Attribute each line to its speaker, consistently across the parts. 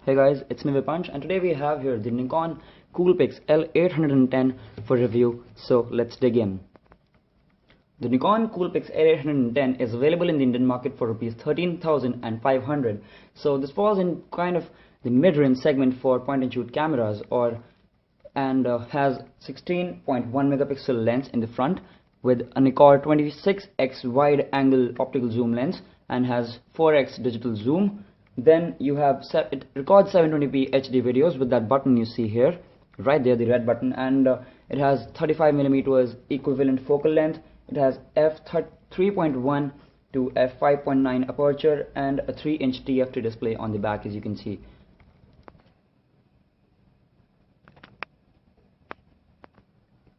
Speaker 1: Hey guys, it's me Vipanch, and today we have here the Nikon Coolpix L810 for review, so let's dig in. The Nikon Coolpix L810 is available in the Indian market for rupees 13,500. So this falls in kind of the mid-range segment for point and shoot cameras, and has 16.1 megapixel lens in the front with a Nikon 26x wide angle optical zoom lens and has 4x digital zoom. Then you have it records 720p HD videos with that button you see here, right there, the red button, and it has 35mm equivalent focal length. It has f3.1 to f5.9 aperture and a 3-inch TFT display on the back, as you can see.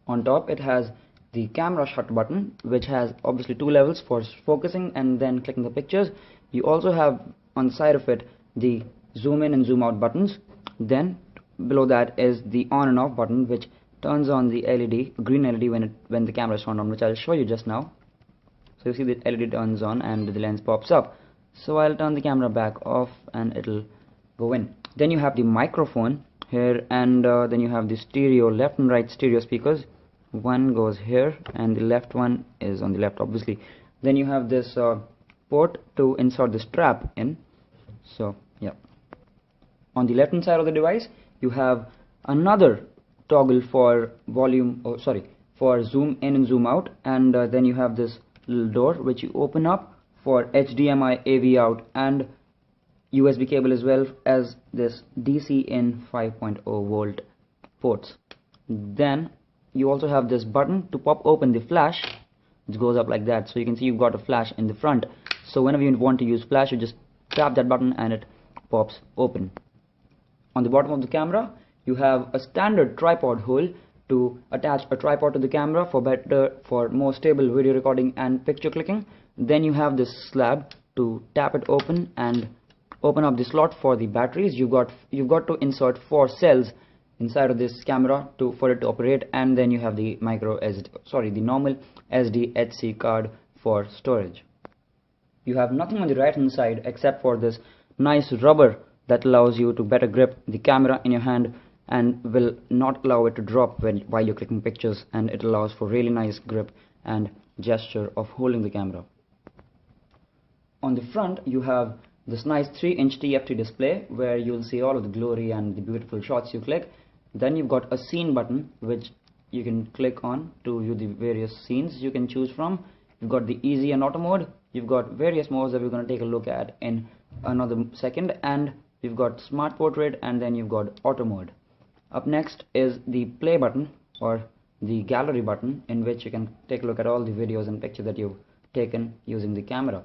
Speaker 1: On top it has the camera shutter button, which has obviously two levels for focusing and then clicking the pictures. You also have on the side of it the zoom in and zoom out buttons. Then below that is the on and off button, which turns on the LED, green LED, when the camera is turned on, which I'll show you just now. So you see the LED turns on and the lens pops up. So I'll turn the camera back off and it'll go in. Then you have the microphone here, and then you have the stereo, left and right stereo speakers. One goes here and the left one is on the left, obviously. Then you have this port to insert the strap in. So yeah, on the left hand side of the device you have another toggle for for zoom in and zoom out, and then you have this little door which you open up for HDMI, AV out, and USB cable, as well as this DC in 5.0 volt ports. Then you also have this button to pop open the flash, which goes up like that. So you can see you've got a flash in the front. So whenever you want to use flash, you just tap that button and it pops open. On the bottom of the camera you have a standard tripod hole to attach a tripod to the camera for more stable video recording and picture clicking. Then you have this slab to tap it open and open up the slot for the batteries. You've got to insert 4 cells inside of this camera for it to operate, and then you have the the normal SDHC card for storage. You have nothing on the right hand side except for this nice rubber that allows you to better grip the camera in your hand and will not allow it to drop while you're clicking pictures, and it allows for really nice grip and gesture of holding the camera. On the front you have this nice 3-inch TFT display where you'll see all of the glory and the beautiful shots you click. Then you've got a scene button which you can click on to view the various scenes you can choose from. You've got the easy and auto mode. You've got various modes that we're going to take a look at in another second, and you've got smart portrait, and then you've got auto mode. Up next is the play button, or the gallery button, in which you can take a look at all the videos and pictures that you've taken using the camera.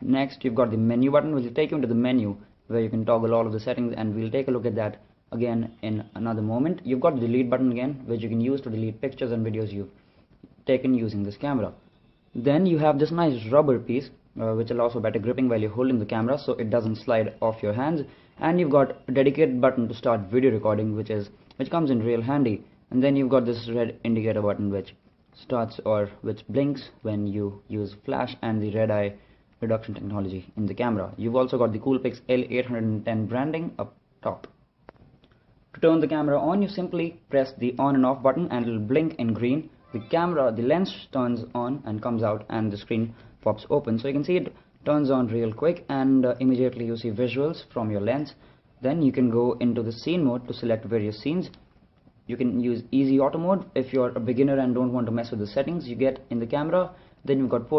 Speaker 1: Next you've got the menu button, which will take you into the menu where you can toggle all of the settings, and we'll take a look at that again in another moment. You've got the delete button again, which you can use to delete pictures and videos you've taken using this camera. Then you have this nice rubber piece which allows for better gripping while you're holding the camera, so it doesn't slide off your hands. And you've got a dedicated button to start video recording, which comes in real handy. And then you've got this red indicator button which blinks when you use flash and the red eye reduction technology in the camera. You've also got the Coolpix L810 branding up top. To turn the camera on, you simply press the on and off button and it will blink in green. The lens turns on and comes out, and the screen pops open. So you can see it turns on real quick, and immediately you see visuals from your lens. Then you can go into the scene mode to select various scenes. You can use easy auto mode if you're a beginner and don't want to mess with the settings you get in the camera. Then you've got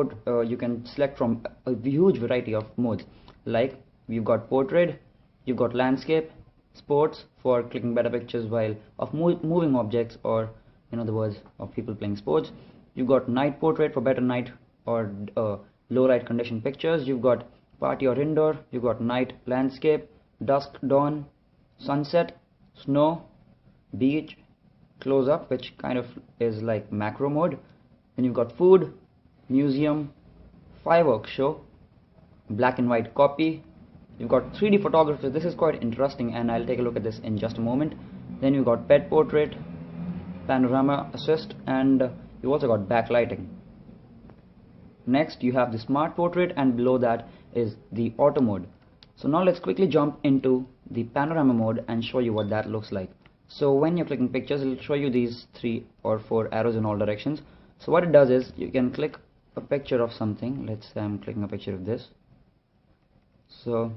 Speaker 1: you can select from a huge variety of modes, like you've got portrait, you've got landscape, sports for clicking better pictures of moving objects, or in other words, of people playing sports. You've got night portrait for better night or low light condition pictures. You've got party or indoor. You've got night landscape, dusk, dawn, sunset, snow, beach, close up, which kind of is like macro mode. Then you've got food, museum, fireworks show, black and white copy. You've got 3D photography. This is quite interesting, and I'll take a look at this in just a moment. Then you've got pet portrait, panorama assist, and you've also got backlighting. Next you have the smart portrait, and below that is the auto mode. So now let's quickly jump into the panorama mode and show you what that looks like. So when you're clicking pictures, it will show you these 3 or 4 arrows in all directions. So what it does is you can click a picture of something. Let's say I'm clicking a picture of this. So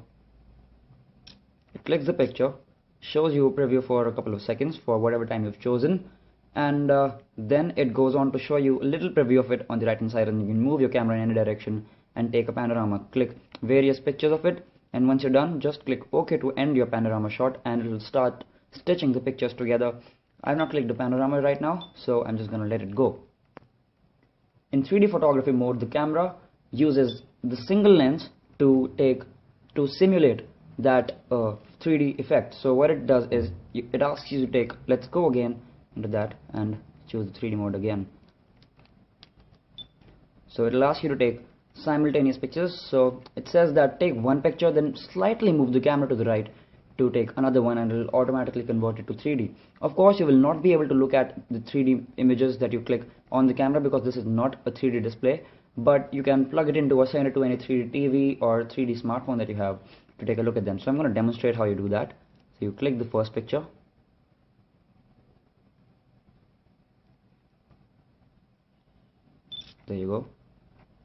Speaker 1: it clicks the picture, shows you a preview for a couple of seconds for whatever time you've chosen, and then it goes on to show you a little preview of it on the right hand side, and you can move your camera in any direction and take a panorama. Click various pictures of it, and once you're done, just click OK to end your panorama shot, and it will start stitching the pictures together. I've not clicked the panorama right now, so I'm just gonna let it go. In 3D photography mode, the camera uses the single lens to simulate that 3D effect. So what it does is it asks you to take, let's go again into that and choose the 3D mode again. So it'll ask you to take simultaneous pictures. So it says that take one picture, then slightly move the camera to the right to take another one, and it will automatically convert it to 3D. Of course, you will not be able to look at the 3D images that you click on the camera because this is not a 3D display, but you can plug it into a 7 to any 3D TV or 3D smartphone that you have to take a look at them. So I'm going to demonstrate how you do that. So you click the first picture, there you go,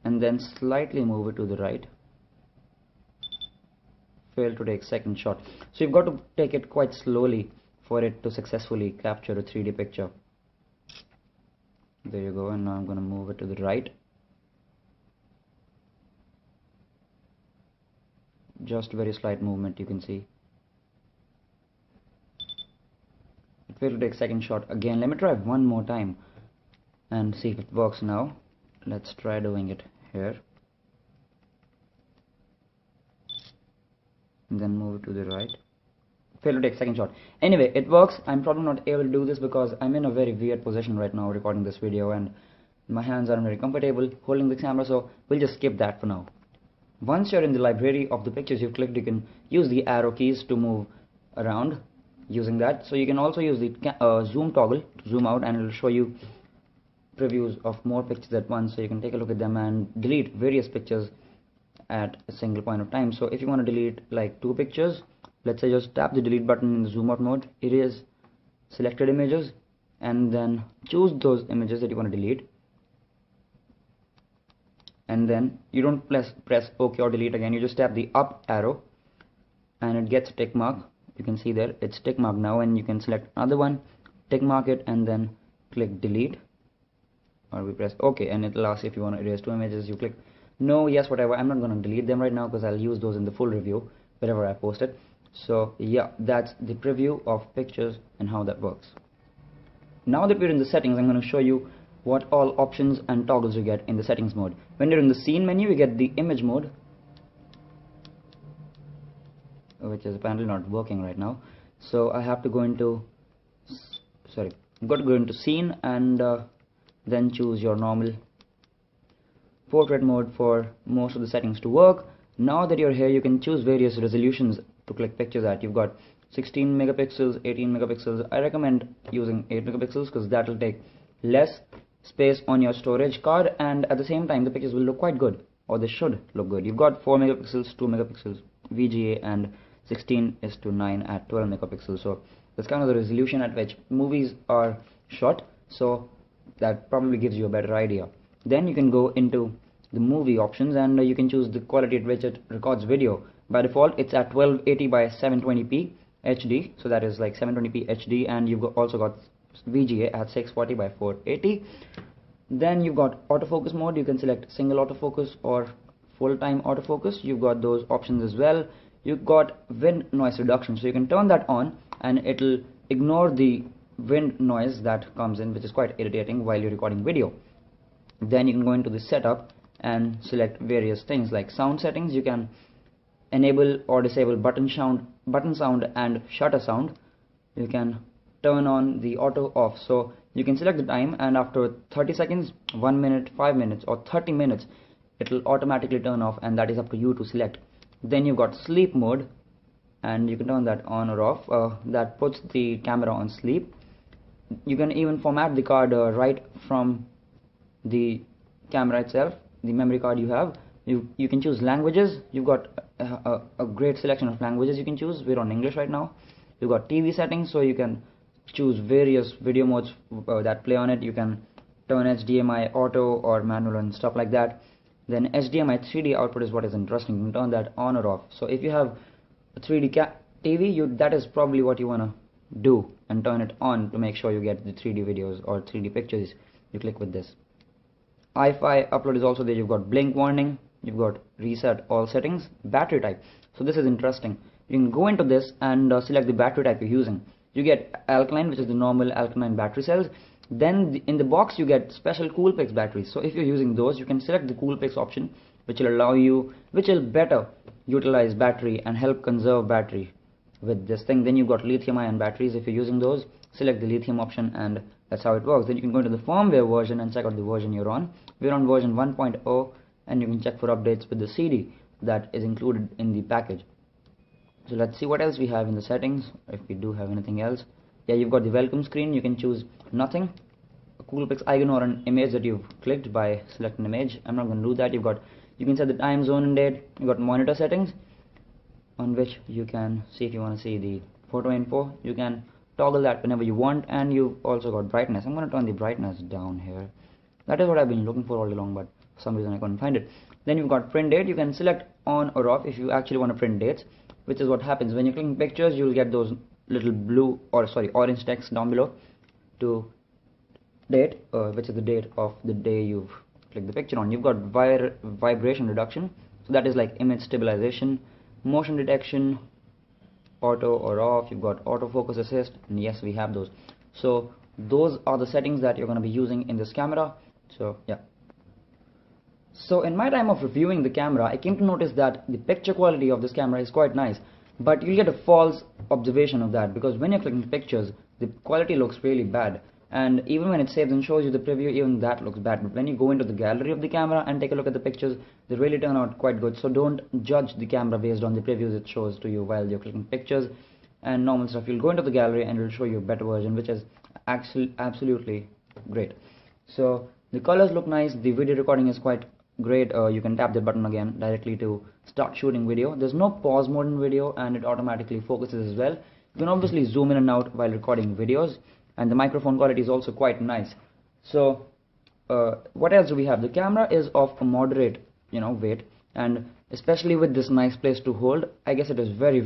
Speaker 1: and then slightly move it to the right. Fail to take second shot. So you've got to take it quite slowly for it to successfully capture a 3D picture. There you go, and now I'm going to move it to the right. Just very slight movement, you can see. It failed to take second shot again. Let me try one more time and see if it works now. Let's try doing it here. And then move it to the right. Fail to take second shot. Anyway, it works. I'm probably not able to do this because I'm in a very weird position right now recording this video, and my hands aren't very comfortable holding the camera, so we'll just skip that for now. Once you're in the library of the pictures you've clicked, you can use the arrow keys to move around using that. So you can also use the zoom toggle to zoom out, and it will show you previews of more pictures at once, so you can take a look at them and delete various pictures at a single point of time. So if you want to delete like 2 pictures, let's say just tap the delete button in the zoom out mode, erase selected images, and then choose those images that you want to delete, and then you don't press OK or delete again. You just tap the up arrow and it gets a tick mark. You can see there it's tick mark now, and you can select another one, tick mark it, and then click delete, or we press OK, and it'll ask if you want to erase 2 images. You click no, yes, whatever. I'm not going to delete them right now because I'll use those in the full review wherever I post it. So yeah, that's the preview of pictures and how that works. Now that we're in the settings, I'm going to show you what all options and toggles you get in the settings mode. When you're in the scene menu, you get the image mode, which is apparently not working right now. So I have to go into, I've got to go into scene and then choose your normal portrait mode for most of the settings to work. Now that you're here, you can choose various resolutions to click pictures at. You've got 16 megapixels, 18 megapixels. I recommend using 8 megapixels because that will take less space on your storage card, and at the same time the pictures will look quite good, or they should look good. You've got 4 megapixels, 2 megapixels VGA, and 16:9 at 12 megapixels. So that's kind of the resolution at which movies are shot, so that probably gives you a better idea. Then you can go into the movie options, and you can choose the quality at which it records video. By default it's at 1280 by 720p HD, so that is like 720p HD, and you've also got VGA at 640 by 480. Then you've got autofocus mode. You can select single autofocus or full-time autofocus. You've got those options as well. You've got wind noise reduction, so you can turn that on and it'll ignore the wind noise that comes in, which is quite irritating while you're recording video. Then you can go into the setup and select various things like sound settings. You can enable or disable button sound and shutter sound. You can turn on the auto off, so you can select the time, and after 30 seconds, 1 minute, 5 minutes, or 30 minutes, it will automatically turn off, and that is up to you to select. Then you've got sleep mode, and you can turn that on or off. That puts the camera on sleep. You can even format the card right from the camera itself, the memory card you have, You can choose languages. You've got a great selection of languages you can choose. We're on English right now. You've got TV settings, so you can choose various video modes that play on it. You can turn HDMI auto or manual and stuff like that. Then HDMI 3D output is what is interesting. You can turn that on or off. So if you have a 3D TV, that is probably what you want to do, and turn it on to make sure you get the 3D videos or 3D pictures. You click with this. Wi-Fi upload is also there. You've got blink warning, you've got reset all settings, battery type. So this is interesting. You can go into this and select the battery type you're using. You get alkaline, which is the normal alkaline battery cells. Then in the box you get special Coolpix batteries. So if you're using those, you can select the Coolpix option, which will better utilize battery and help conserve battery with this thing. Then you've got lithium ion batteries. If you're using those, select the lithium option, and that's how it works. Then you can go into the firmware version and check out the version you're on. We're on version 1.0, and you can check for updates with the CD that is included in the package. So let's see what else we have in the settings, if we do have anything else. Yeah, you've got the welcome screen. You can choose nothing, a Coolpix icon, or an image that you've clicked by selecting an image. I'm not going to do that. You can set the time zone and date. You've got monitor settings, on which you can see if you want to see the photo info. You can toggle that whenever you want, and you've also got brightness. I'm going to turn the brightness down here. That is what I've been looking for all along, but for some reason I couldn't find it. Then you've got print date. You can select on or off if you actually want to print dates, which is what happens when you're clicking pictures. You'll get those little orange text down below to date, which is the date of the day you've clicked the picture on. You've got vibration reduction, so that is like image stabilization, motion detection, auto or off. You've got autofocus assist, and yes, we have those. So those are the settings that you're going to be using in this camera. So yeah. So in my time of reviewing the camera, I came to notice that the picture quality of this camera is quite nice, but you'll get a false observation of that, because when you're clicking pictures, the quality looks really bad, and even when it saves and shows you the preview, even that looks bad. But when you go into the gallery of the camera and take a look at the pictures, they really turn out quite good. So don't judge the camera based on the previews it shows to you while you're clicking pictures and normal stuff. You'll go into the gallery and it'll show you a better version, which is actually absolutely great. So the colors look nice. The video recording is quite great. You can tap the button again directly to start shooting video. There's no pause mode in video, and it automatically focuses as well. You can obviously zoom in and out while recording videos, and the microphone quality is also quite nice. So what else do we have? The camera is of a moderate weight, and especially with this nice place to hold, I guess it is very